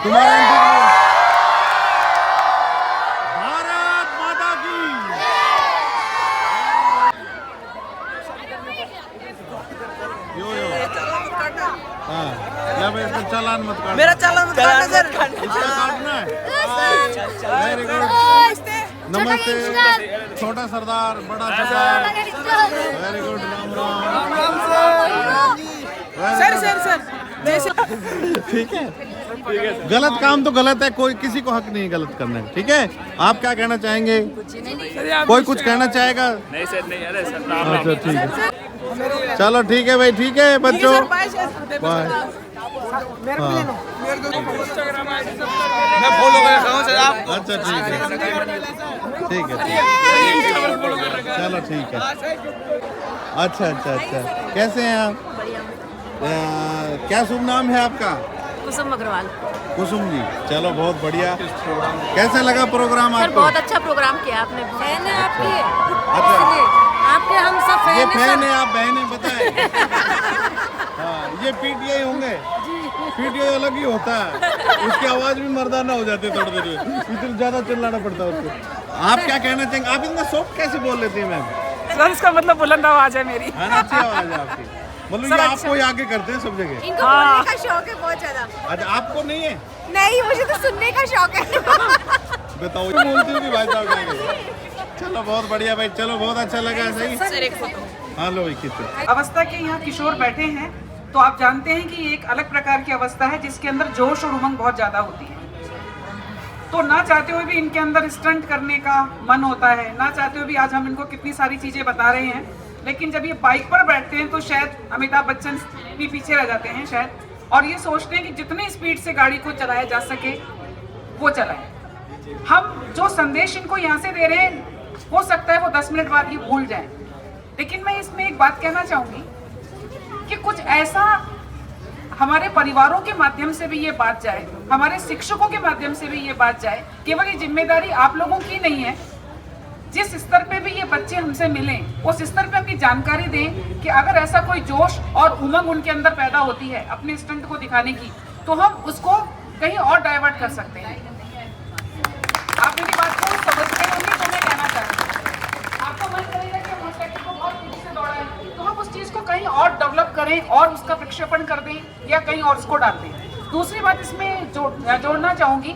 तुम्हारा इंटरव्यू। भारत माता की। यो यो हाँ, या भाई इसका चालान मत काटना। मेरा चालान मत काटना सर। इसका काटना है। Very good. नमस्ते छोटा सरदार बड़ा सरदार। Very good. राम राम। सर ठीक है। गलत काम तो गलत है, कोई किसी को हक नहीं गलत करने का। ठीक है, आप क्या कहना चाहेंगे? कोई कुछ कहना चाहेगा? नहीं सर नहीं, अरे सर अच्छा ठीक है, चलो ठीक है भाई, ठीक है बच्चों, बाय। मैं फॉलो कर रहा हूं सर आप। अच्छा ठीक है, ठीक है, चलो ठीक है। अच्छा अच्छा अच्छा, कैसे हैं आप? क्या शुभ नाम है आपका? कुसुम अग्रवाल। कुसुम जी, चलो बहुत बढ़िया। कैसा लगा प्रोग्राम सर आपको? बहुत अच्छा प्रोग्राम किया आपने। फैन है आपके, अच्छा आपके हम सब ये फैन फैन है, आप बहन है, बताएं। हाँ, ये पीटीआई होंगे। पीटीआई अलग ही होता है, उसकी आवाज भी मर्दाना हो जाती है थोड़ी देर में, इतना ज्यादा चिल्लाना पड़ता है उसको। आप क्या कहना चाहेंगे? आप इतना सॉफ्ट कैसे बोल लेती हैं मैम? सर इसका मतलब बुलंद आवाज है मेरी। है ना, अच्छी आवाज है आपकी, मतलब ये आपको ही आगे करते हैं सब जगह। इनको बोलने का शौक है बहुत ज्यादा। अच्छा आपको नहीं है? नहीं, मुझे तो सुनने का शौक है। बताओ, ये बोलती हूँ कि भाई साहब कहेंगे। चलो बहुत बढ़िया भाई, चलो बहुत अच्छा लगा। सही, सर एक फोटो। हाँ लो भाई खींचो। अवस्था के यहाँ किशोर बैठे हैं, तो आप जानते हैं कि ये एक अलग प्रकार की अवस्था है जिसके अंदर जोश और उमंग बहुत ज्यादा होती है। तो ना चाहते हुए भी इनके अंदर स्टंट करने का मन होता है, ना चाहते हुए भी आज हम इनको कितनी सारी चीजें बता रहे हैं, लेकिन जब ये बाइक पर बैठते हैं तो शायद अमिताभ बच्चन भी पीछे रह जाते हैं शायद, और ये सोचते हैं कि जितनी स्पीड से गाड़ी को चलाया जा सके वो चलाएं। हम जो संदेश इनको यहाँ से दे रहे हैं, हो सकता है वो 10 मिनट बाद ये भूल जाए, लेकिन मैं इसमें एक बात कहना चाहूंगी कि कुछ ऐसा हमारे परिवारों के माध्यम से भी ये बात जाए, हमारे शिक्षकों के माध्यम से भी ये बात जाए। केवल ये जिम्मेदारी आप लोगों की नहीं है, जिस स्तर पे भी ये बच्चे हमसे मिलें उस स्तर पे अपनी जानकारी दें कि अगर ऐसा कोई जोश और उमंग उनके अंदर पैदा होती है अपने स्टंट को दिखाने की, तो हम उसको कहीं और डाइवर्ट कर सकते हैं। आप मेरी बात को समझते होंगे तो मैं कहना चाहूँगी, आपको मन करेगा कि हम उस व्यक्ति को बहुत तेजी से दौड़ाएं, तो हम उस चीज़ को कहीं और डेवलप करें और उसका प्रक्षेपण कर दें या कहीं और उसको डाल दें। दूसरी बात इसमें जोड़ना चाहूँगी,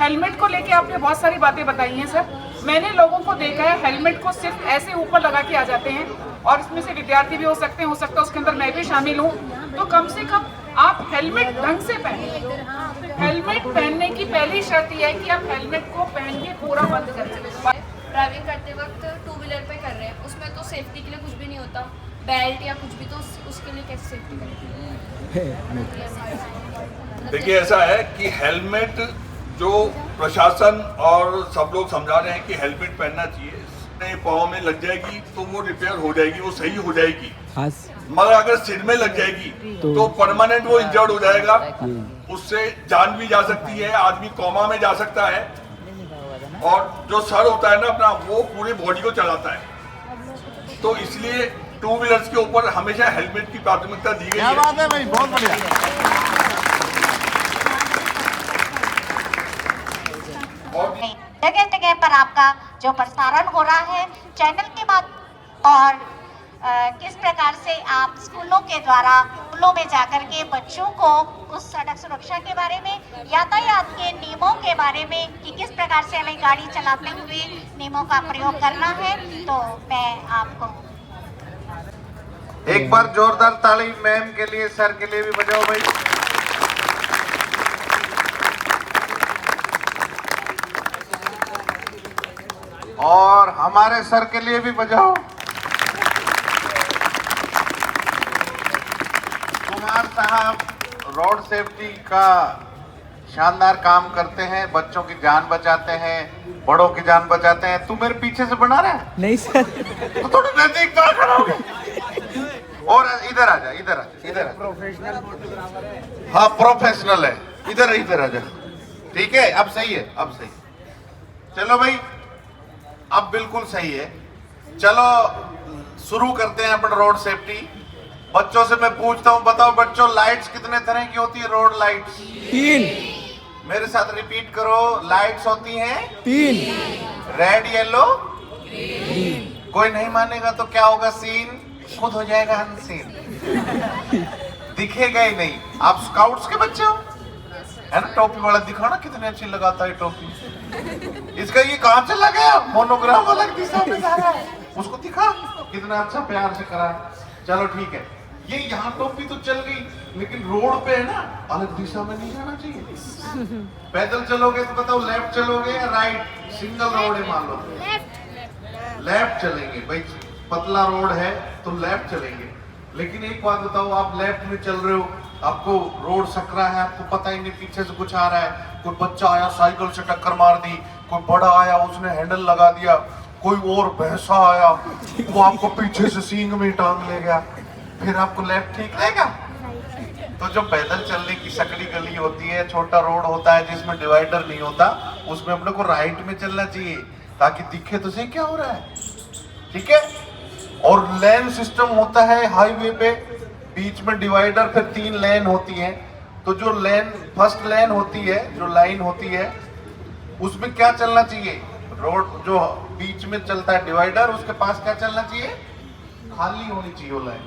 हेलमेट को लेके आपने बहुत सारी बातें बताई हैं सर। मैंने लोगों को देखा है हेलमेट को सिर्फ ऐसे ऊपर लगा के आ जाते हैं, और इसमें से विद्यार्थी भी हो सकते हैं, हो सकता है उसके अंदर मैं भी शामिल हूँ। तो कम से कम आप हेलमेट ढंग से पहने। हेलमेट पहनने की पहली शर्त यह है कि आप हेलमेट को पहन के पूरा बंद कर दें। ड्राइविंग करते वक्त टू व्हीलर पे कर रहे हैं, उसमें तो सेफ्टी के लिए कुछ भी नहीं होता, बेल्ट या कुछ भी, तो उसके लिए कैसे सेफ्टी करेंगे? देखिए ऐसा है कि हेलमेट जो प्रशासन और सब लोग समझा रहे हैं कि हेलमेट पहनना चाहिए, पाँव में लग जाएगी तो वो रिपेयर हो जाएगी, वो सही हो जाएगी। मगर अगर सिर में लग जाएगी तो परमानेंट वो इंजर्ड हो जाएगा, उससे जान भी जा सकती है, आदमी कोमा में जा सकता है, और जो सर होता है ना अपना, वो पूरी बॉडी को चलाता है। तो इसलिए टू व्हीलर्स के ऊपर हमेशा हेलमेट की प्राथमिकता दी गई है। क्या बात है भाई, बहुत बढ़िया। जगह जगह पर आपका जो प्रसारण हो रहा है चैनल के बाद, और किस प्रकार से आप स्कूलों के द्वारा स्कूलों में जाकर के बच्चों को उस सड़क सुरक्षा के बारे में, यातायात के नियमों के बारे में, कि किस प्रकार से हमें गाड़ी चलाते हुए नियमों का प्रयोग करना है, तो मैं आपको एक बार जोरदार ताली मैम के लिए, सर के लिए भी बजाओ भाई। और हमारे सर के लिए भी बजाओ। कुमार साहब रोड सेफ्टी का शानदार काम करते हैं, बच्चों की जान बचाते हैं, बड़ों की जान बचाते हैं। तू मेरे पीछे से बना रहा है? नहीं सर। तो थोड़ा नजदीक तो खड़ा हो गया। और इधर आ जा, इधर आ, इधर प्रोफेशनल फोटोग्राफर है। हाँ प्रोफेशनल है, इधर आ जा। ठीक है, अब सही है, अब सही। चलो भाई, अब बिल्कुल सही है। चलो शुरू करते हैं अपन रोड सेफ्टी। बच्चों से मैं पूछता हूँ, बताओ बच्चों, लाइट्स कितने तरह की होती है? रोड लाइट्स मेरे साथ रिपीट करो। लाइट्स होती हैं 3 रेड येलो कोई नहीं मानेगा तो क्या होगा? सीन खुद हो जाएगा अनसीन, दिखेगा ही नहीं। आप स्काउट्स के बच्चे हो, है ना? टोपी वाला दिखा ना कितनी अच्छी लगाता है टोपी। इसका ये कहाँ चला गया? मोनोग्राम अलग दिशा में जा रहा है, उसको दिखा कितना अच्छा प्यार से करा। चलो ठीक है, ये यहाँ टोपी तो चल गई, लेकिन रोड पे है ना, अलग दिशा में नहीं जाना चाहिए। पैदल चलोगे तो बताओ लेफ्ट चलोगे या राइट? सिंगल रोड है मान लो, लेफ्ट चलेंगे भाई, पतला रोड है तो लेफ्ट चलेंगे। लेकिन एक बात बताओ, आप लेफ्ट में चल रहे हो, आपको रोड सकरा है, आपको पता ही नहीं पीछे से कुछ आ रहा है, कोई बच्चा आया साइकिल से टक्कर मार दी, कोई बड़ा आया उसने हैंडल लगा दिया, कोई और भैंसा आया वो आपको पीछे से सींग में टांग ले गया, फिर आपको लेफ्ट ठीक रहेगा? तो जो पैदल चलने की सकड़ी गली होती है, छोटा रोड होता है जिसमें डिवाइडर नहीं होता, उसमें अपने को राइट में चलना चाहिए ताकि दिखे तो सही क्या हो रहा है, ठीक है? और लेन सिस्टम होता है हाईवे पे, बीच में डिवाइडर, फिर 3 लेन होती हैं। तो जो लेन फर्स्ट लेन होती है, जो लाइन होती है, उसमें क्या चलना चाहिए? रोड जो बीच में चलता है डिवाइडर, उसके पास क्या चलना चाहिए? खाली होनी चाहिए वो लाइन,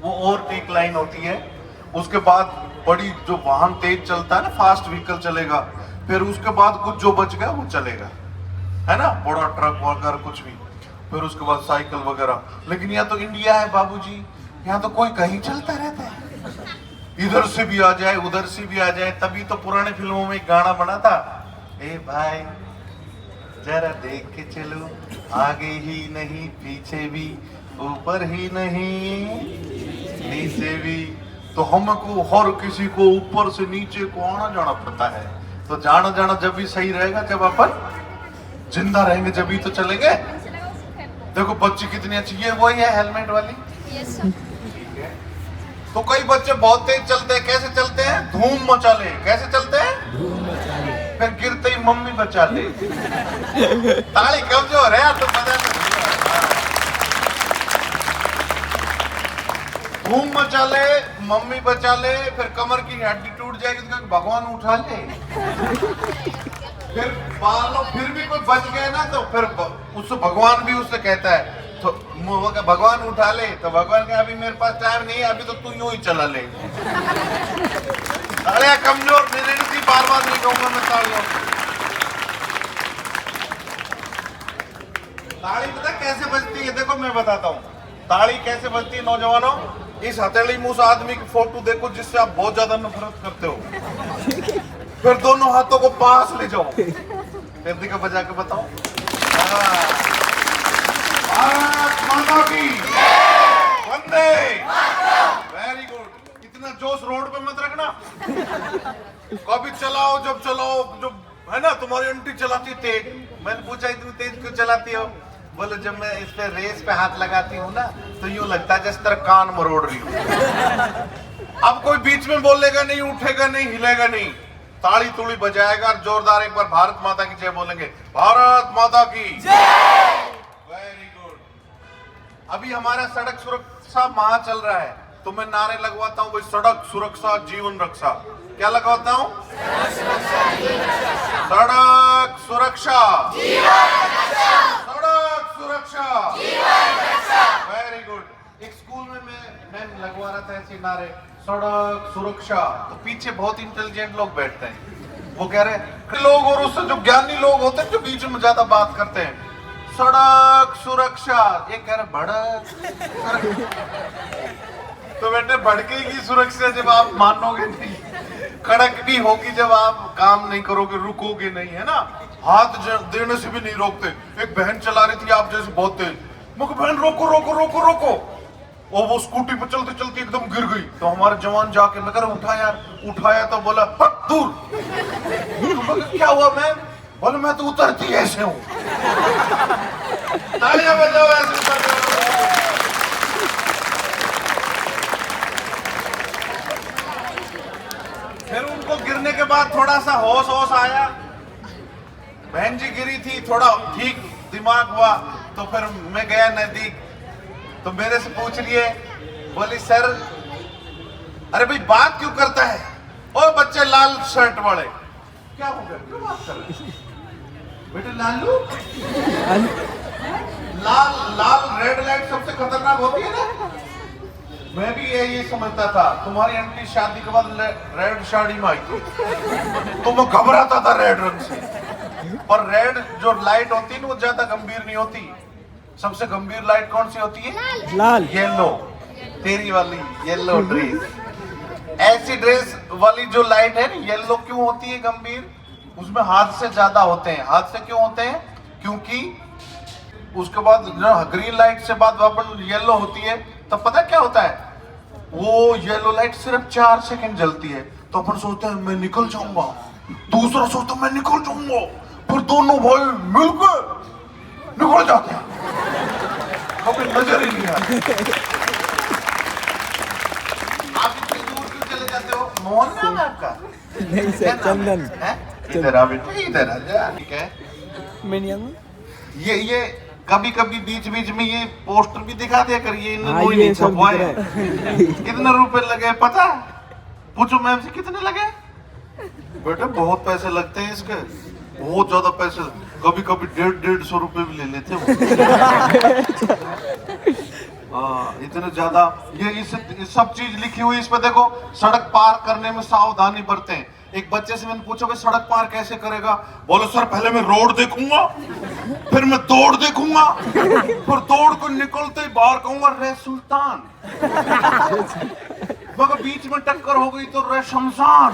वो ओवरटेक लाइन होती है। उसके बाद बड़ी जो वाहन तेज चलता है ना, फास्ट व्हीकल चलेगा, फिर उसके बाद कुछ जो बच गया वो चलेगा, है ना, बड़ा ट्रक वगैरह कुछ भी, फिर उसके बाद साइकिल वगैरह। लेकिन यहाँ तो इंडिया है बाबूजी, यहाँ तो कोई कहीं चलता रहता है, इधर से भी आ जाए उधर से भी आ जाए। तभी तो पुराने फिल्मों में एक गाना बना था, ए भाई जरा देख के चलो, आगे ही नहीं पीछे भी, ऊपर ही नहीं नीचे भी। तो हमको हर किसी को ऊपर से नीचे को आना जाना पड़ता है। तो जाना जाना जब भी सही रहेगा जब अपन जिंदा रहेंगे, जब भी तो चलेंगे। देखो बच्ची कितनी अच्छी, ये वही है हेलमेट वाली। Yes sir. ठीक है, तो कई बच्चे बहुत तेज चलते हैं। कैसे चलते हैं? धूम मचा ले। कैसे चलते हैं? धूम मचा ले। फिर गिरते ही मम्मी बचा ले। ताली कमजोर है यार, तो पता नहीं। धूम मचा ले, मम्मी बचा ले, फिर कमर की हड्डी टूट जाएगी तो भगवान उठा ले। फिर मान लो फिर भी कोई बच गए ना, तो फिर उससे भगवान भी उससे कहता है, तो भगवान उठा ले, तो भगवान का अभी मेरे पास टाइम नहीं है, अभी तो तू यूं ही चला ले। तालियां कमजोर मेरे नहीं, बार नहीं कहूंगा मैं तालियों। ताली पता कैसे बजती है? देखो मैं बताता हूँ ताली कैसे बजती है। नौजवानों, इस हथेली मुंह से आदमी की फोटो देखो जिससे आप बहुत ज्यादा नफरत करते हो, फिर दोनों हाथों को पास ले जाओ, फिर दिखा बजा के बताओ, भारत माता की वंदे। Very good. इतना जोश रोड पे मत रखना, कभी चलाओ जब चलाओ, जो है ना तुम्हारी आंटी चलाती तेज। मैंने पूछा इतनी तेज क्यों चलाती हो? बोले जब मैं इस पे रेस पे हाथ लगाती हूँ ना, तो यूं लगता है जिस तरह कान मरोड़ रही हूँ। अब कोई बीच में बोलेगा नहीं, उठेगा नहीं, हिलेगा नहीं, ताली तुड़ी बजाएगा और जोरदार एक बार भारत माता की जय बोलेंगे। भारत माता की जय। Very good. अभी हमारा सड़क सुरक्षा माह चल रहा है, तो मैं नारे लगवाता हूँ भाई, सड़क सुरक्षा जीवन रक्षा। क्या लगवाता हूँ? सड़क सुरक्षा सड़क सुरक्षा। Very good. एक स्कूल में मैं लगवा रहा था ऐसे नारे, सड़क सुरक्षा, तो पीछे बहुत इंटेलिजेंट लोग बैठते हैं, वो कह रहे लोग, और उससे जो ज्ञानी लोग होते हैं जो बीच में ज्यादा बात करते हैं, सड़क सुरक्षा, ये कह रहे भड़क। तो बेटे भड़केगी सुरक्षा जब आप मानोगे नहीं, कड़क भी होगी जब आप काम नहीं करोगे, रुकोगे नहीं, है ना। हाथ देने से भी नहीं रोकते। एक बहन चला रही थी आप जैसे बहुत तेज, मुझे बहन रोको रोको रोको रोको, और वो स्कूटी पे चलते चलते एकदम गिर गई। तो हमारे जवान जाके मैं कह रहा उठा यार, उठाया तो बोला हट दूर। तो क्या हुआ मैम? बोले मैं तो उतरती ऐसे हूँ। तालियां बजाओ ऐसे उतर। फिर उनको गिरने के बाद थोड़ा सा होश आया, बहन जी गिरी थी, थोड़ा ठीक दिमाग हुआ, तो फिर मैं गया नजदीक, तो मेरे से पूछ रही है, बोली सर, अरे भाई बात क्यों करता है? ओ बच्चे लाल शर्ट वाले, क्या हो गया, क्यों बात कर रहे हैं? बेटे लालू, लाल रेड लाइट सबसे खतरनाक होती है ना। मैं भी ये समझता था। तुम्हारी आंटी शादी के बाद रेड साड़ी में आई थी तो मैं घबराता था रेड रंग से। पर रेड जो लाइट होती है ना वो ज्यादा गंभीर नहीं होती। सबसे गंभीर लाइट कौन सी होती है? लाल। येलो। तेरी वाली येलो ड्रेस, ऐसी ड्रेस वाली जो लाइट है ना येलो क्यों होती है गंभीर? उसमें हादसे ज्यादा होते हैं। हादसे क्यों होते हैं? क्योंकि उसके बाद ग्रीन लाइट से बाद वापस येलो होती है, तब पता क्या होता है? वो येलो लाइट सिर्फ 4 सेकंड जलती है, तो अपन सोचते हैं मैं निकल जाऊंगा, दूसरा सोचता मैं निकल जाऊंगा, फिर दोनों भाई मिलकर निकल जाते हैं, कभी नजर ही नहीं आती। आप इतनी दूर क्यों चले जाते हो? मोहन नाम है आपका? नहीं सर, चंदन। इधर आ बेटा, इधर आ जा। ठीक है, ये कभी कभी बीच बीच में ये पोस्टर भी दिखा दिया करिए। हाँ, वो ये नहीं सब छपवाए। दिख कितने रुपए लगे पता? पूछो मैम से कितने लगे? बेटा बहुत पैसे लगते हैं इसके, बहुत ज्यादा पैसे। कभी कभी 150 रुपए भी ले लेते हैं। इतने ज्यादा। ये सब चीज लिखी हुई इस पे देखो। सड़क पार करने में सावधानी बरतें। एक बच्चे से मैंने पूछा सड़क पार कैसे करेगा? बोलो सर पहले मैं रोड देखूंगा, फिर मैं दौड़ देखूंगा, फिर दौड़ को निकलते ही बाहर कहूंगा रे सुल्तान, मगर बीच में टक्कर हो गई तो रे शमशान।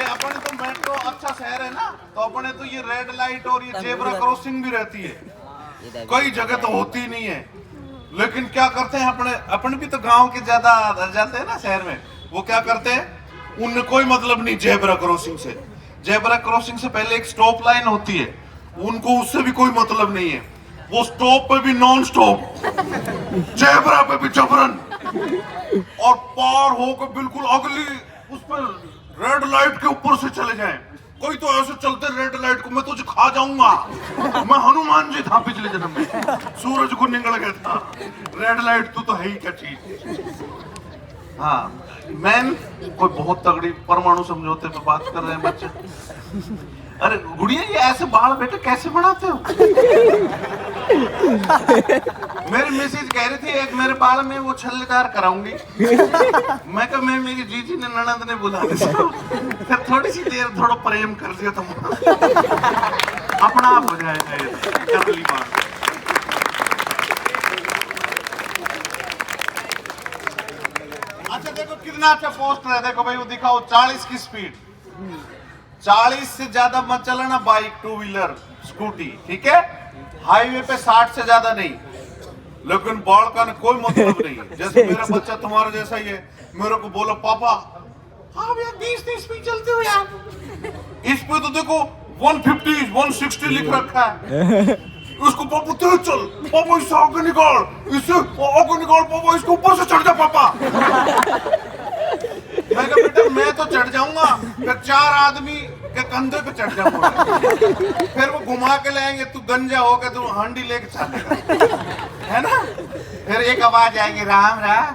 अपने तो मेट्रो अच्छा शहर है ना, तो अपने तो ये रेड लाइट और ये जेब्रा क्रॉसिंग भी रहती है। कई जगह तो होती नहीं है, लेकिन क्या करते हैं अपने भी तो गांव के ज्यादा जाते हैं ना शहर में। वो क्या करते हैं, उनने कोई मतलब नहीं जेब्रा क्रॉसिंग से। जेब्रा क्रॉसिंग से पहले एक स्टॉप लाइन होती है, उनको उससे भी कोई मतलब नहीं है। वो स्टॉप पे भी नॉन स्टॉप, जेब्रा पे भी जबरन, और पार होकर बिल्कुल अगली उस पर रेड लाइट के ऊपर से चले जाएं। कोई तो ऐसे चलते रेड लाइट को मैं तुझे खा जाऊंगा। मैं हनुमान जी था पिछले जन्म में, सूरज को निकल गया था। रेड लाइट तो है ही क्या चीज। हाँ मैम, कोई बहुत तगड़ी परमाणु समझौते पे बात कर रहे हैं बच्चे। अरे गुड़िया ये ऐसे बाल बेटे कैसे बनाते हो? मेरी मिसेज कह रही थी एक मेरे बाल में वो छल्लेदार कराऊंगी। मैं कहा मैं मेरी जीजी ने ननद ने बुला दिया, फिर थोड़ी सी देर थोड़ा प्रेम कर दिया तो अपना आप हो जाएगा ये अगली बार। अच्छा देखो कितना अच्छा पोस्टर है, देखो भाई वो दिखाओ 40 की स्पीड। 40 से ज्यादा मत चलाना बाइक, टू व्हीलर, स्कूटी, ठीक है? हाईवे पे 60 से ज्यादा नहीं। लेकिन बाढ़ का कोई मतलब नहीं। जैसे मेरा बच्चा तुम्हारा जैसा ही है, मेरे को बोला पापा हाँ भैया 30 स्पीड चलते हो यार। इस पे तो देखो 150 160 लिख रखा है। उसको पापा तेज चल, पापा इससे आगे निकाल, इससे आगे निकाल, पापा इसके ऊपर से चढ़ जा पापा। मैं कहा बेटा मैं तो चढ़ जाऊंगा, फिर 4 आदमी के कंधे पे चढ़ जाऊंगा, फिर वो घुमा के लाएंगे, तू गंजा होकर तू हांडी लेके चलेगा, है ना? फिर एक आवाज आएगी राम राम।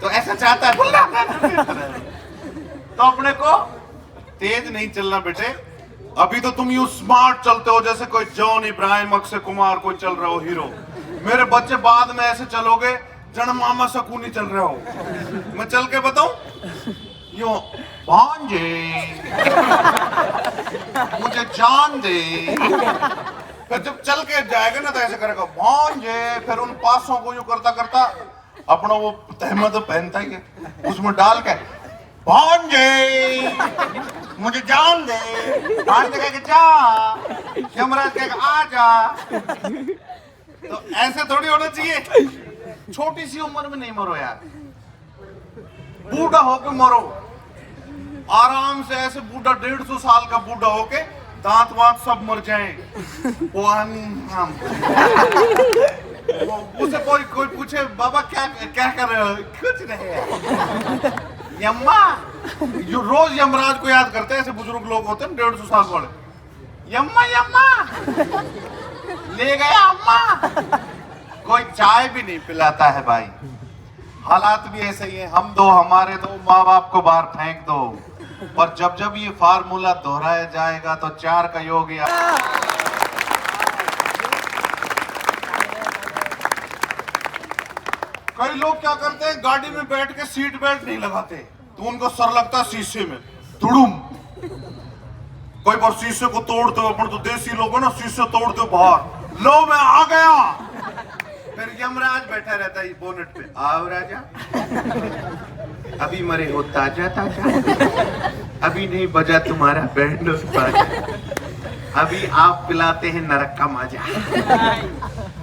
तो ऐसा चाहता है तो अपने को तेज नहीं चलना बेटे। अभी तो तुम यूं स्मार्ट चलते हो जैसे कोई जॉन इब्राहिम, अक्षय कुमार कोई चल रहा हो हीरो। मेरे बच्चे बाद में ऐसे चलोगे जन मामा सकूनी चल रहे हो। मैं चल के बताऊं यूं, भांजे मुझे जान दे। फिर जब चल के जाएगा ना तो ऐसे करेगा भांजे, फिर उन पासों को यूं करता करता अपना वो तहमत तो पहनता ही है, उसमें डाल के भांजे मुझे जान दे। भांजे कहेगा जा, यमराज कहेगा आ जा। तो ऐसे थोड़ी होना चाहिए। छोटी सी उम्र में नहीं मरो यार, बूढ़ा होके मरो आराम से। ऐसे बूढ़ा 150 साल का बूढ़ा होके दांत वांत सब मर जाए। उसे कोई पूछे बाबा क्या कर रहे हो? कुछ नहीं यम्मा। जो रोज यमराज को याद करते हैं ऐसे बुजुर्ग लोग होते हैं 150 साल वाले। यम्मा यम्मा ले गया अम्मा। कोई चाय भी नहीं पिलाता है भाई। हालात भी ऐसे ही है, हम दो हमारे दो, माँ बाप को बाहर फेंक दो। और जब जब ये फार्मूला दोहराया जाएगा तो 4 का योग या कई लोग क्या करते हैं, गाड़ी में बैठ के सीट बेल्ट नहीं लगाते तो उनको सर लगता है शीशे में, तुड़ुम। कई बार शीशे को तोड़ते हो, अपन तो देसी लोग हो ना, शीशे तोड़ते हो बाहर, लो मैं आ गया। फिर यमराज बैठा रहता है बोनेट पे, आओ राजा, अभी मरे हो ताजा ताजा, अभी नहीं बजा तुम्हारा बैंड बाजा, अभी आप पिलाते हैं नरक का माजा।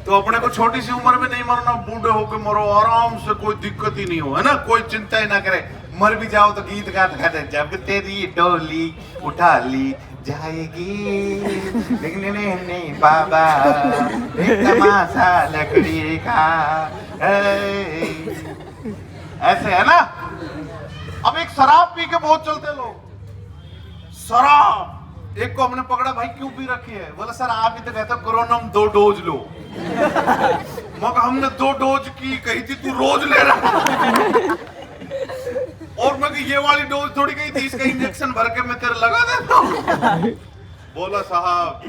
तो अपने को छोटी सी उम्र में नहीं मरना, बूढ़े होके मरो आराम से, कोई दिक्कत ही नहीं हो, है ना, कोई चिंता ही ना करे। मर भी जाओ तो गीत गाते गाते, जब तेरी डोली उठा ली जाएगी, नहीं बाबा एक तमाशा लकड़ी का, ऐसे है ना। अब एक शराब पी के बहुत चलते लोग, शराब। एक को हमने पकड़ा, भाई क्यों पी रखी है? बोला सर आप ही तो कहते हो कोरोना में 2 डोज लो। मगर हमने 2 डोज की कही थी, तू रोज ले रहा। और मैं ये वाली डोज थोड़ी कही थी, इसका इंजेक्शन भर के मैं तेरे लगा देता हूँ। बोला साहब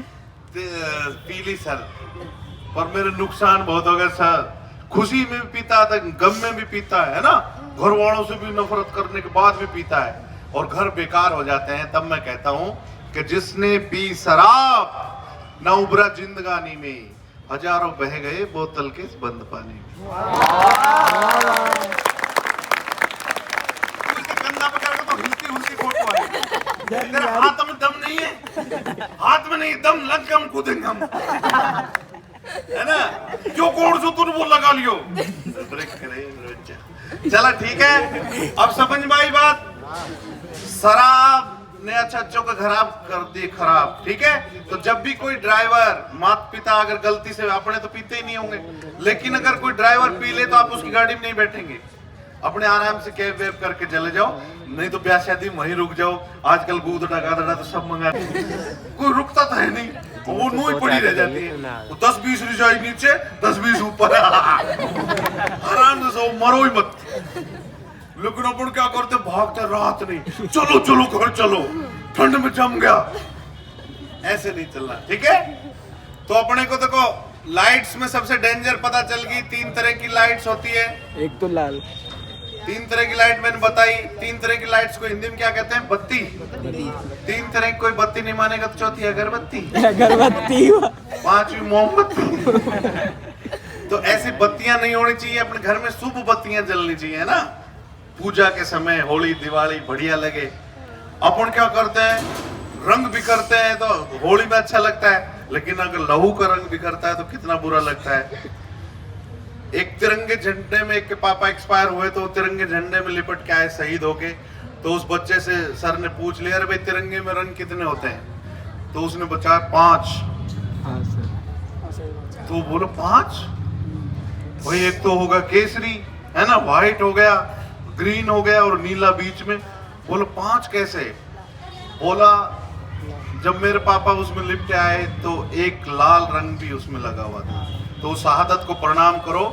पीली सर, पर मेरे नुकसान बहुत हो गए सर। खुशी में भी पीता था, गम में भी पीता है ना, घर वालों से भी नफरत करने के बाद भी पीता है, और घर बेकार हो जाते हैं। तब मैं कहता हूँ कि जिसने पी शराब न उबरा जिंदगानी में, हजारों बह गए बोतल के बंद पानी में। कंधा पकड़ तो हिलती हुलती फोटो है, हाथ में दम नहीं है, हाथ में नहीं दम, लग गम कूदेंगे हम, है ना। जो कोड जो तूने वो लगा लियो, चला ठीक है। अब समझ में आई बात, शराब ने अच्छों का खराब कर दी खराब, ठीक है। तो जब भी कोई ड्राइवर, माता पिता अगर गलती से, अपने तो पीते ही नहीं होंगे, लेकिन अगर कोई ड्राइवर पी ले तो आप उसकी गाड़ी में नहीं बैठेंगे, अपने आराम से कैब वेब करके चले जाओ, नहीं तो ब्याह शादी वहीं रुक जाओ। आजकल गूदड़ा गादड़ा तो सब मंगा, कोई रुकता तो है नहीं, वो नू ही पड़ी रह जाती है। 10-20 रिजाई नीचे, 10-20 ऊपर, आराम से मरो ही मत। लेकिन अपन क्या करते, भागते रात नहीं, चलो चलो घर चलो, ठंड में जम गया, ऐसे नहीं चलना, ठीक है। तो अपने को देखो लाइट्स में सबसे डेंजर पता चल गई, 3 तरह की लाइट्स होती है। एक तो लाल, 3 तरह की लाइट मैंने बताई। 3 तरह की लाइट्स को हिंदी में क्या कहते हैं? बत्ती। 3 तरह की कोई बत्ती नहीं मानेगा तो चौथी अगरबत्ती, अगरबत्ती, 5वीं मोमबत्ती। तो ऐसी बत्तियां नहीं होनी चाहिए अपने घर में, शुभ बत्तियां जलनी चाहिए, है ना। पूजा के समय, होली दिवाली बढ़िया लगे। अपन क्या करते हैं, रंग भी करते हैं तो होली में अच्छा लगता है, लेकिन अगर लहू का रंग भी करता है तो कितना बुरा लगता है। एक तिरंगे झंडे में, एक के पापा एक्सपायर हुए तो तिरंगे झंडे में लिपट के आए शहीद होके, तो उस बच्चे से सर ने पूछ लिया, अरे भाई तिरंगे में रंग कितने होते हैं? तो उसने बताया 5। तो बोलो 5? वही एक तो होगा केसरी, है ना, व्हाइट हो गया, ग्रीन हो गया और नीला बीच में। बोलो 5 कैसे? बोला जब मेरे पापा उसमें लिपटे आए तो एक लाल रंग भी उसमें लगा हुआ था। तो शहादत को प्रणाम करो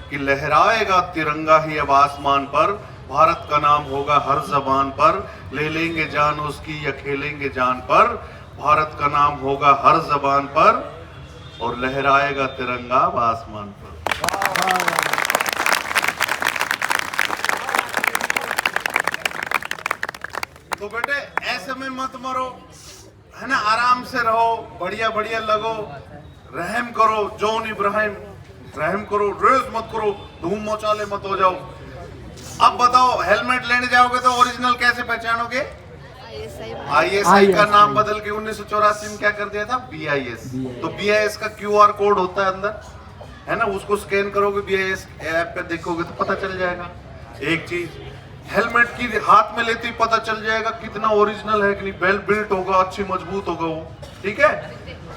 कि लहराएगा तिरंगा ही अब आसमान पर, भारत का नाम होगा हर जबान पर, ले लेंगे जान उसकी या खेलेंगे जान पर, भारत का नाम होगा हर जबान पर और लहराएगा तिरंगा अब आसमान पर। तो बेटे ऐसे में मत मरो, है ना, आराम से रहो, बढ़िया बढ़िया लगो, रहम करो, जॉन इब्राहिम, रहम करो, रेस मत करो, धूम मचाले मत हो जाओ। अब बताओ हेलमेट लेने जाओगे तो ओरिजिनल कैसे पहचानोगे? ISI का नाम बदल के 1984 में क्या कर दिया था? BIS। तो BIS का QR कोड होता है अंदर, है ना, उसको स्कैन करोगे, BIS ऐप पे देखोगे तो पता चल जाएगा। एक चीज हेलमेट की हाथ में लेते ही पता चल जाएगा कितना ओरिजिनल है कि नहीं, वेल बिल्ट होगा, अच्छी मजबूत होगा वो, ठीक है,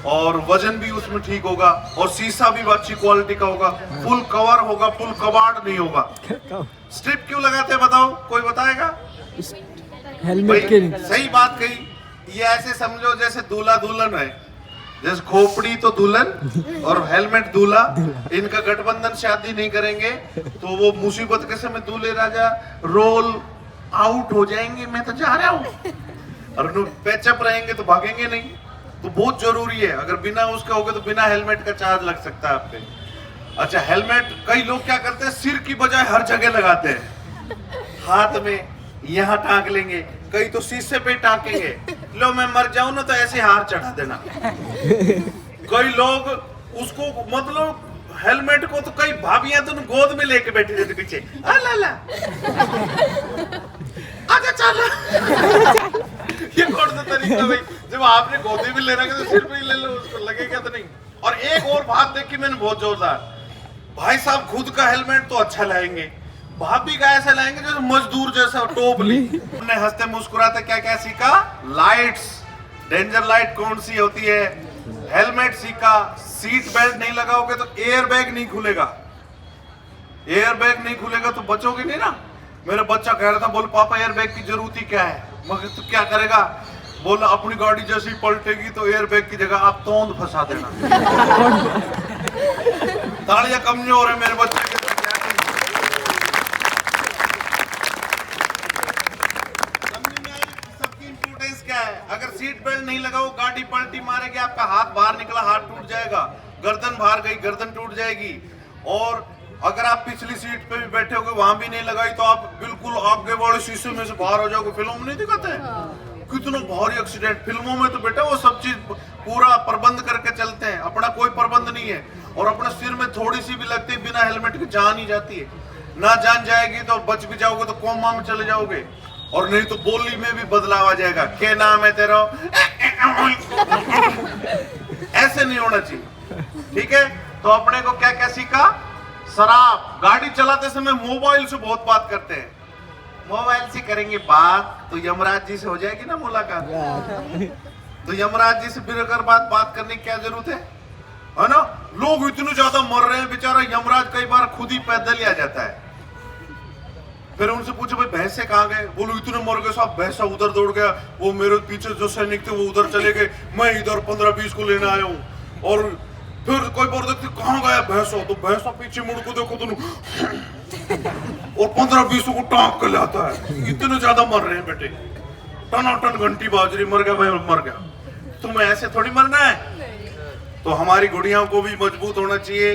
और वजन भी उसमें ठीक होगा, और शीशा भी अच्छी क्वालिटी का होगा, फुल कवर होगा, फुल कबाड़ नहीं होगा। स्ट्रिप क्यों लगाते हैं बताओ, कोई बताएगा? हेलमेट के सही बात कही। ये ऐसे समझो जैसे दूल्हा दुल्हन है, जैसे खोपड़ी तो दुल्हन और हेलमेट दूल्हा, इनका गठबंधन शादी नहीं करेंगे तो वो मुसीबत के समय दूल्हे राजा रोल आउट हो जाएंगे। मैं तो जा रहा हूँ, और पैचअप रहेंगे तो भागेंगे नहीं। तो बहुत जरूरी है, अगर बिना उसका होगा तो बिना हेलमेट का चार्ज लग सकता है आप पे। अच्छा, हेलमेट कई लोग क्या करते हैं, सिर की बजाय हर जगह लगाते हैं, हाथ में यहाँ टांग लेंगे, कई तो शीशे पे टांकेंगे। लो मैं मर जाऊं ना तो ऐसे हार चढ़ा देना। कई लोग उसको मतलब हेलमेट को तो कई भाभियां तो गोद में लेके बैठी रहती पीछे, आजा चल। ये कौन सा तरीका भाई, जब आपने गोदी में ले रखा तो सिर पे ही ले लो, उसको लगेगा तो नहीं। और एक और बात देखी मैंने बहुत जोरदार, भाई साहब खुद का हेलमेट तो अच्छा लाएंगे, भाभी का ऐसा लाएंगे जैसे मजदूर जैसा टोप ली। हमने हंसते मुस्कुराते क्या क्या सीखा, लाइट्स, डेंजर लाइट कौन सी होती है, हेलमेट सीखा, सीट बेल्ट नहीं लगाओगे तो एयर बैग नहीं खुलेगा, एयर बैग नहीं खुलेगा तो बचोगे नहीं ना। मेरा बच्चा कह रहा था, बोल पापा एयर बैग की जरूरत ही क्या है, मगर तू क्या करेगा, बोला अपनी गाड़ी जैसी पलटेगी तो एयर बैग की जगह आप तोंद फंसा देना। तालियां कमजोर है मेरे बच्चे के। सबकी इंपॉर्टेंस क्या है, अगर सीट बेल्ट नहीं लगाओ गाड़ी पलटी मारेगी, आपका हाथ बाहर निकला हाथ टूट जाएगा, गर्दन बाहर गई गर्दन टूट जाएगी। और अगर आप पिछली सीट पे भी बैठे होगे वहां भी नहीं लगाई तो आप बिल्कुल आगे वाले शीशे में से बाहर हो जाओगे। फिल्मों में नहीं दिखाते हैं कितना भारी एक्सीडेंट, फिल्मों में तो बेटा वो सब चीज पूरा प्रबंध करके चलते हैं, अपना कोई प्रबंध नहीं है। और अपना सिर में थोड़ी सी भी लगती है बिना हेलमेट के जान ही जाती है, ना जान जाएगी तो बच भी जाओगे तो कोमा में चले जाओगे, और नहीं तो बोली में भी बदलाव आ जाएगा। क्या नाम है तेरा, ऐसे नहीं होना चाहिए, ठीक है। तो अपने को क्या क्या सीखा, शराब, गाड़ी चलाते समय मोबाइल से बहुत बात करते हैं, मोबाइल से करेंगे बात तो यमराज जी से हो जाएगी ना मुलाकात। तो यमराज जी से फिर अगर बात करने की क्या जरूरत है ना। लोग इतने ज्यादा मर रहे हैं, बेचारा यमराज कई बार खुद ही पैदल ही आ जाता है। फिर उनसे पूछो भाई भैंसे कहाँ गए, बोलो इतने मर गए साहब, भैंसा उधर दौड़ गया, वो मेरे पीछे जो सैनिक थे वो उधर चले गए, मैं इधर 15-20 को लेने आया हूँ। और फिर कोई बोल देखते कहाँ गया भैंसा, तो भैंसा पीछे मुड़ को देखो दोनों और 15-20 को टाँग कर लाता है। इतने ज्यादा मर रहे हैं बेटे, टनाटन घंटी बाज रही, मर गया भाई मर गया। तुम्हें ऐसे थोड़ी मरना है। तो हमारी गुड़ियाओं को भी मजबूत होना चाहिए।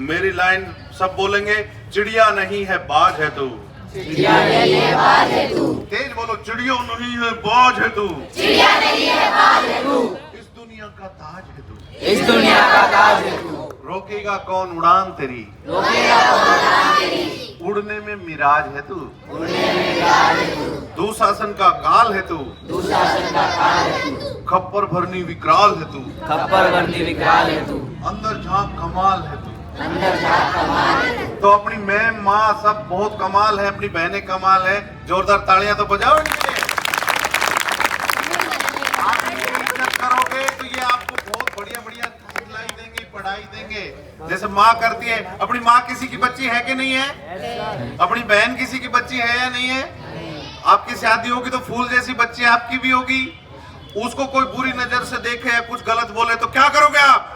मेरी लाइन सब बोलेंगे, चिड़िया नहीं है बाज है तू, चिड़िया नहीं है बाज है तू, तेज बोलो, चिड़िया नहीं है बाज है तू, चिड़िया नहीं है बाज है तू, इस दुनिया का ताज है तू, इस दुनिया का ताज है तू, रोकेगा कौन उड़ान तेरी, रोकेगा कौन उड़ान तेरी, उड़ने में मिराज है तू, उड़ने में मिराज है तू, दुशासन का काल है तू, दुशासन का काल है तू, खप्पर भरनी विकराल है तू, खप्पर भरनी विकराल है तू, अंदर झांक कमाल है तू, अंदर झांक कमाल है तू। तो अपनी मैं माँ सब बहुत कमाल है, अपनी बहनें कमाल है, जोरदार तालियां तो बजाओ इनके लिए। आप इनकी इज्जत करोगे तो ये आपको बहुत बढ़िया बढ़िया सिखलाई देंगे, पढ़ाई देंगे, जैसे माँ करती है। अपनी माँ किसी की बच्ची है कि नहीं है, अपनी बहन किसी की बच्ची है या नहीं है। आपकी शादी होगी तो फूल जैसी बच्ची आपकी भी होगी। उसको कोई बुरी नजर से देखे या कुछ गलत बोले तो क्या करोगे आप,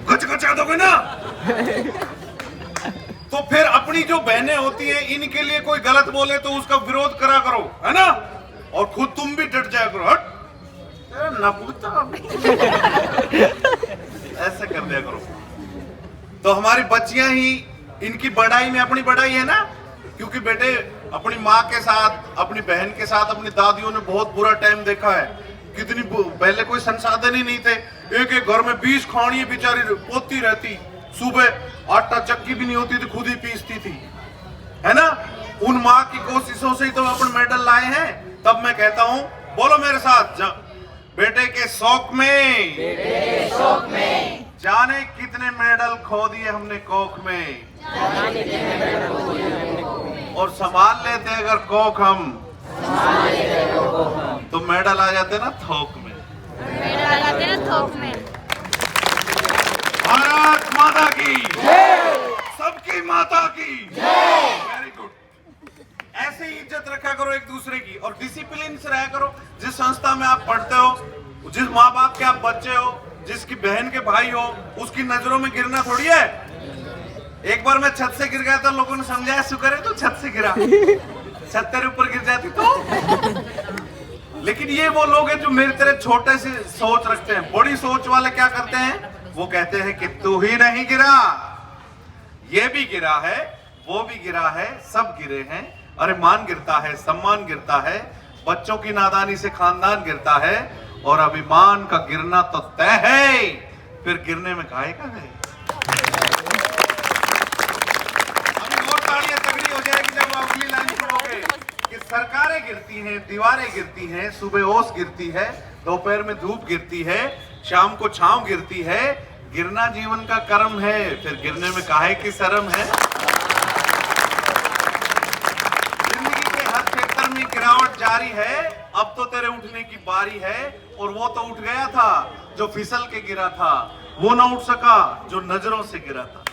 गचगचा दोगे ना। तो फिर अपनी जो बहनें होती हैं इनके लिए कोई गलत बोले तो उसका विरोध करा करो, है ना, और खुद तुम भी डट जाया करो, हट ना पूछता ऐसे कर दिया करो। तो हमारी बच्चियां ही इनकी बढ़ाई में अपनी बढ़ाई है ना, क्योंकि बेटे अपनी माँ के साथ, अपनी बहन के साथ, अपनी दादियों ने बहुत बुरा टाइम देखा है। कितनी पहले कोई संसाधन ही नहीं थे, एक एक घर में 20 खाड़ियां बेचारी पोती रहती, सुबह आटा चक्की भी नहीं होती थी, खुद ही पीसती थी, है ना। उन माँ की कोशिशों से ही तो अपन मेडल लाए हैं। तब मैं कहता हूँ, बोलो मेरे साथ, बेटे के शौक में, बेटे के शौक में जाने कितने मेडल खो दिए हमने कोख में, और संभाल लेते अगर कोख हम तो मेडल आ जाते ना थोक में, मेडल आ जाते ना थोक में। भारत माता की सबकी माता की वेरी गुड। ऐसे ही इज्जत रखा करो एक दूसरे की, और डिसिप्लिन से रहा करो। जिस संस्था में आप पढ़ते हो, जिस माँ बाप के आप बच्चे हो, जिसकी बहन के भाई हो उसकी नजरों में गिरना थोड़ी है। एक बार मैं छत से गिर गया तो लोगों ने समझाया शुक्र है तो छत से गिरा, छत तेरे ऊपर गिर जाती तो। लेकिन ये वो लोग हैं जो मेरी तरह छोटे से सोच रखते हैं। बड़ी सोच वाले क्या करते हैं, वो कहते हैं कि तू ही नहीं गिरा, ये भी गिरा है, वो भी गिरा है, सब गिरे हैं। अरे मान गिरता है, सम्मान गिरता है, बच्चों की नादानी से खानदान गिरता है, और अभिमान का गिरना तो तय है। फिर गिरने में काहे का है। अभी और तालियां तगड़ी हो जाएगी जब अगली लाइन सुनोगे कि सरकारें गिरती हैं, दीवारें गिरती हैं, सुबह ओस गिरती है, दोपहर में धूप गिरती है, शाम को छांव गिरती है। गिरना जीवन का कर्म है, फिर गिरने में काहे की शर्म है। जिंदगी के हर क्षेत्र में गिरावट जारी है, अब तो तेरे उठने की बारी है। और वो तो उठ गया था जो फिसल के गिरा था, वो ना उठ सका जो नजरों से गिरा था।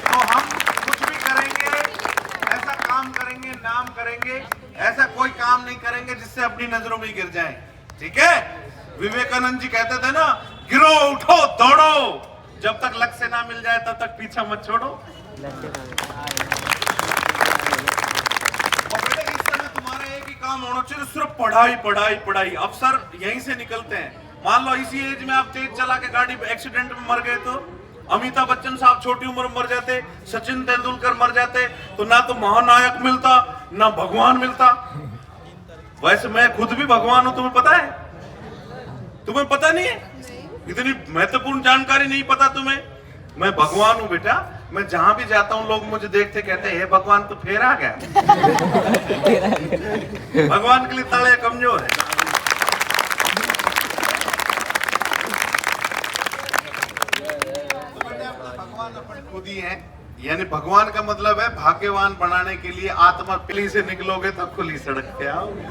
तो हम कुछ भी करेंगे, ऐसा काम करेंगे, नाम करेंगे, ऐसा कोई काम नहीं करेंगे जिससे अपनी नजरों में गिर जाएं। ठीक है, विवेकानंद जी कहते थे ना, गिरो उठो दौड़ो, जब तक लक्ष्य से ना मिल जाए तब तक पीछा मत छोड़ो। और बेटे इस समय तुम्हारा एक ही काम होना चाहिए, सिर्फ पढ़ाई पढ़ाई पढ़ाई। अफसर यहीं से निकलते हैं। मान लो इसी एज में आप तेज चला के गाड़ी एक्सीडेंट में मर गए तो अमिताभ बच्चन साहब छोटी उम्र में मर जाते, सचिन तेंदुलकर मर जाते, तो ना तो महानायक मिलता ना भगवान मिलता। वैसे मैं खुद भी भगवान हूं, तुम्हें पता है? तुम्हें पता नहीं है? इतनी महत्वपूर्ण जानकारी नहीं पता तुम्हें? मैं भगवान हूं बेटा। मैं जहां भी जाता हूं लोग मुझे देखते कहते हैं, हे भगवान तो फेर आ गया। भगवान के लिए तले कमजोर है। तो बेटा भगवान अपन खुद ही है। यानी भगवान का मतलब है भाग्यवान बनाने के लिए आत्मा पिली से निकलोगे तो खुली सड़क पे आओगे।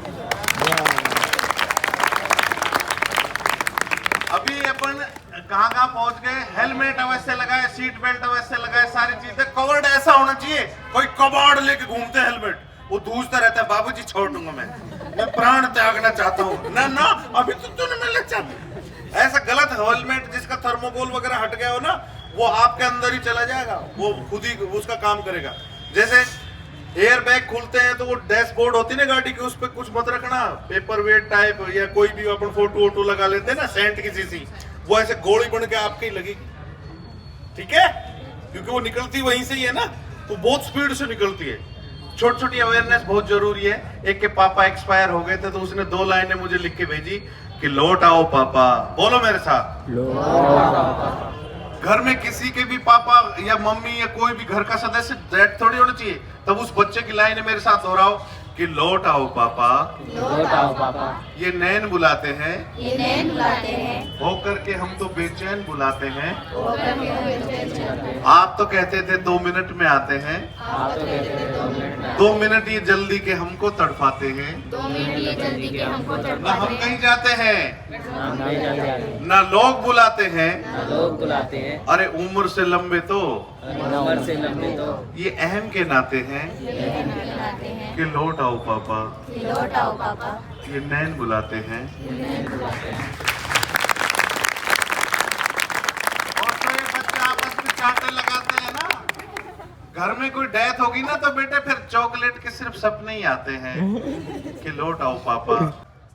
अभी अपन कहाँ पहुंच गए? हेलमेट अवश्य लगाए, सीट बेल्ट अवश्य लगाए, सारी चीजें कवर्ड ऐसा होना चाहिए। कोई कबाड़ लेके घूमते हैं हेलमेट, वो दूसता रहता है, बाबूजी छोड़ दूंगा मैं प्राण त्यागना चाहता हूँ। ना ना अभी तो तूने मिलना चाहता। ऐसा गलत हेलमेट जिसका थर्मोकोल वगैरह हट गया हो ना, वो आपके अंदर ही चला जाएगा, वो खुद ही उसका काम करेगा। जैसे एयर बैग खुलते हैं तो वो डैशबोर्ड होती है ना गाड़ी की, उस पर कुछ मत रखना, पेपर वेट टाइप या कोई भी अपन फोटो वोटो लगा लेते हैं ना सेंट की शीशी, वो ऐसे गोली बन के आपके ही लगेगी। ठीक है, क्योंकि वो निकलती वहीं से ही है ना, तो बहुत स्पीड से निकलती है। छोटी छोटी अवेयरनेस बहुत जरूरी है। एक के पापा एक्सपायर हो गए थे तो उसने 2 लाइनें मुझे लिख के भेजी कि लौट आओ पापा। बोलो मेरे साथ, घर में किसी के भी पापा या मम्मी या कोई भी घर का सदस्य डेड थोड़ी होना चाहिए, तब उस बच्चे की लाइन मेरे साथ हो रहा हो कि लौट आओ पापा, लौट आओ पापा, ये नैन बुलाते हैं, ये नैन बुलाते हैं, होकर के हम तो बेचैन बुलाते हैं। होकर के हम बेचैन बुलाते हैं। आप तो कहते थे 2 मिनट में आते हैं, आप तो कहते थे 2 मिनट में, 2 मिनट ये जल्दी के हमको तड़पाते हैं। 2 मिनट ये जल्दी के हमको ना तड़पाते हम हैं, कहीं जाते हैं, हम नहीं जाते, ना लोग बुलाते हैं। ना लोग बुलाते हैं, अरे उम्र से लंबे तो उम्र से लंबे तो ये अहम के नाते हैं ये नैन बुलाते हैं, कि लौट आओ पापा, कि लौट आओ पापा, ये नैन बुलाते हैं। ये नैन बुलाते हैं। और तो ये बच्चे आपस में चांटे लगाते हैं ना, घर में कोई डेथ होगी ना तो बेटे फिर चॉकलेट के सिर्फ सपने ही आते हैं कि लौट आओ पापा।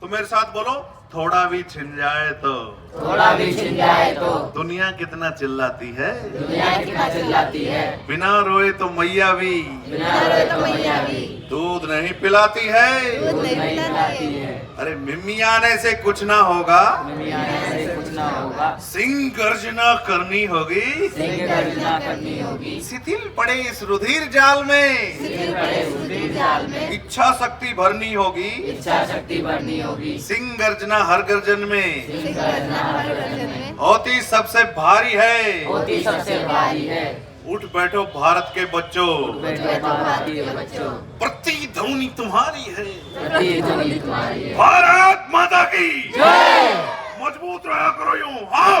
तो मेरे साथ बोलो, थोड़ा भी छिन जाए तो, थोड़ा भी छिन जाए तो दुनिया कितना चिल्लाती है, दुनिया कितना चिल्लाती है, बिना रोए तो मैया भी बिना रोए तो मैया भी दूध नहीं पिलाती है। दूध नहीं पिलाती है। अरे मिम्मी आने से कुछ ना होगा, मम्मी आने से कुछ ना होगा, सिंह गर्जना करनी होगी, सिंह गर्जना करनी होगी, शिथिल पड़े इस रुधिर जाल में, सिर पड़े उसी जाल में, इच्छा शक्ति भरनी होगी, इच्छा शक्ति बढ़नी होगी, सिंह गर्जना हर गर्जन में, सिंह गर्जना हर गर्जन में, होती सबसे भारी है। होती सबसे भारी है। उठ बैठो भारत के बच्चों, बैठो भारत के बच्चों, प्रतिध्वनि तुम्हारी है, प्रतिध्वनि तुम्हारी है। भारत माता की जय। मजबूत रहा करो यूं, हाँ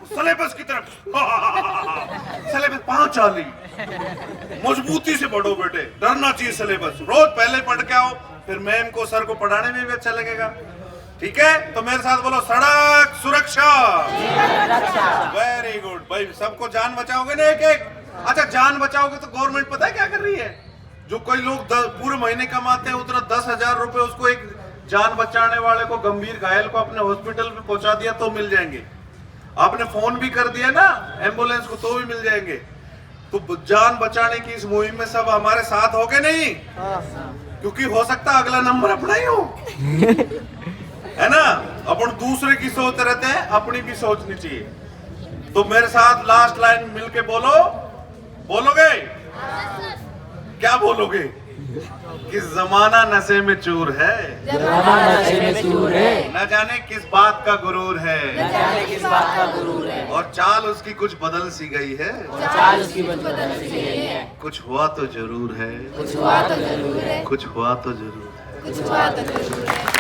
सिलेबस की तरफ सिलेबस 5 वाली मजबूती से पढ़ो बेटे, डरना चाहिए सिलेबस। रोज पहले पढ़ के आओ, फिर मैम को सर को पढ़ाने में भी अच्छा लगेगा। ठीक है, तो मेरे साथ बोलो सड़क सुरक्षा। वेरी गुड भाई, सबको जान बचाओगे ना एक एक। अच्छा जान बचाओगे तो गवर्नमेंट पता है क्या कर रही है? जो कोई लोग पूरे महीने कमाते हैं उतना 10,000 रुपए उसको एक जान बचाने वाले को, गंभीर घायल को अपने हॉस्पिटल में पहुंचा दिया तो मिल जाएंगे। आपने फोन भी कर दिया ना एम्बुलेंस को तो भी मिल जाएंगे। तो जान बचाने की इस मुहिम में सब हमारे साथ हो गए नहीं? क्योंकि हो सकता है अगला नंबर अपना ही हो, है ना। अपन दूसरे की सोच रहते हैं, अपनी भी सोचनी चाहिए। तो मेरे साथ लास्ट लाइन मिलके बोलो, बोलोगे? क्या बोलोगे? कि जमाना नशे में चूर है, जमाना नशे में चूर है, न जाने किस बात का गुरूर है, न जाने किस बात का गुरूर है, और चाल उसकी कुछ बदल सी गई है, चाल उसकी बदल सी गई है। कुछ हुआ तो जरूर है, कुछ हुआ तो जरूर है, कुछ हुआ तो जरूर है। कुछ हुआ तो जरूर है।